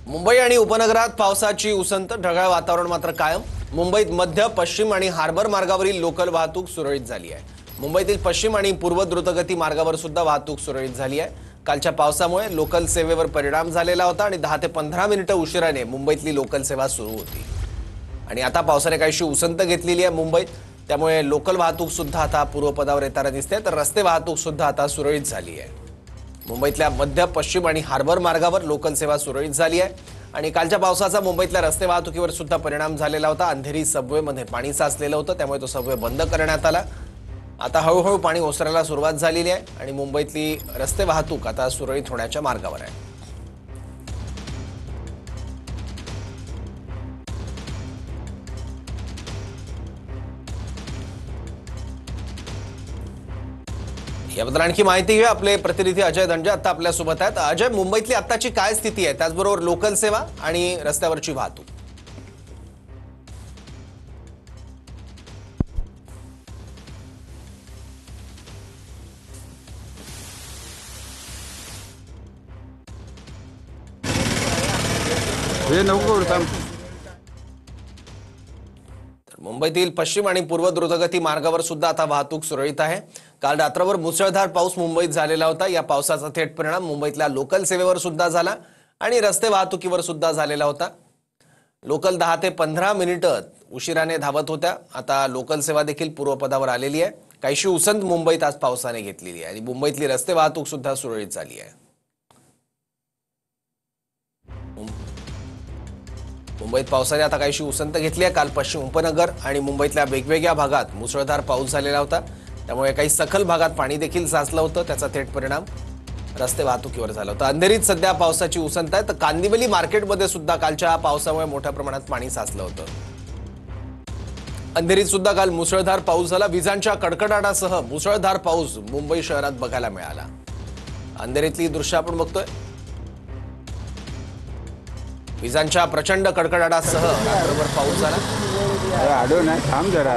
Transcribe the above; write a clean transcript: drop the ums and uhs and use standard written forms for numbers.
मुंबई आणि उपनगरात पावसाची उसंत, ढगाळ वातावरण मात्र कायम। मुंबईत मध्य, पश्चिम आणि हार्बर मार्गावरील लोकल वाहतूक सुरळीत झाली आहे। मुंबईतील पश्चिम आणि पूर्व द्रुतगती मार्गावर सुद्धा वाहतूक सुरळीत झाली आहे। कालच्या पावसामुळे लोकल सेवेवर परिणाम झालेला होता आणि 10 ते 15 मिनिटे उशिराने मुंबईतली लोकल सेवा सुरू होती। आणि आता पावसाने काहीशी उसंत घेतलेली आहे मुंबईत, त्यामुळे लोकल वाहतूक सुद्धा आता पूर्वपदावर येताना दिसते, तर रस्ते वाहतूक सुद्धा आता सुरळीत झाली आहे। मुंबईतल्या मध्य, पश्चिम आणि हार्बर मार्गावर लोकल सेवा सुरळीत झाली आहे आणि कालच्या पावसाचा मुंबईतल्या रस्ते वाहतुकीवर सुद्धा परिणाम झालेला होता। अंधेरी सबवेमध्ये पाणी साचलेलं होतं, त्यामुळे तो सबवे बंद करण्यात आला। आता हळूहळू पाणी ओसरायला सुरुवात झालेली आहे आणि मुंबईतली रस्ते वाहतूक आता सुरळीत होण्याच्या मार्गावर आहे। याबद्दल आणखी माहिती घेऊया, आपले प्रतिनिधी अजय दंडे आता आपल्यासोबत आहेत। अजय, मुंबईतली आत्ताची काय स्थिती आहे, त्याचबरोबर लोकल सेवा आणि रस्त्यावरची वाहतूक? हे नको उडता। मुंबईतील पश्चिम आणि पूर्व द्रुतगती मार्गावर सुद्धा आता वाहतूक सुरळीत आहे। काल रात्रभर मुसळधार पाऊस मुंबईत झालेला होता। या पावसाचा थेट परिणाम मुंबईतल्या लोकल सेवेवर सुद्धा झाला आणि रस्ते वाहतुकीवर सुद्धा झालेला होता। लोकल 10 ते 15 मिनिटं उशिराने धावत होत्या। आता लोकल सेवा देखील पूर्वपदावर आलेली आहे। काहीशी उसंत मुंबईत आज पावसाने घेतलेली आहे आणि मुंबईतली रस्ते वाहतूक सुद्धा सुरळीत झाली आहे। मुंबईत पावसाने आता काहीशी उसंत घेतली आहे। काल पश्चिम उपनगर आणि मुंबईतल्या वेगवेगळ्या भागात मुसळधार पाऊस झालेला होता, त्यामुळे काही सखल भागात पाणी देखील साचलं होतं। त्याचा थेट परिणाम रस्ते वाहतुकीवर झाला होता। अंधेरीत सध्या पावसाची उसंत आहे, तर कांदिवली मार्केटमध्ये सुद्धा कालच्या पावसामुळे मोठ्या प्रमाणात पाणी साचलं होतं। अंधेरीत सुद्धा काल मुसळधार पाऊस झाला। विजांच्या कडकडाटासह मुसळधार पाऊस मुंबई शहरात बघायला मिळाला। अंधेरीतली दृश्य आपण बघतोय। विजांच्या प्रचंड कडकडाटासह रात्रभर पाऊस झाला। आडो ना, थांब जरा।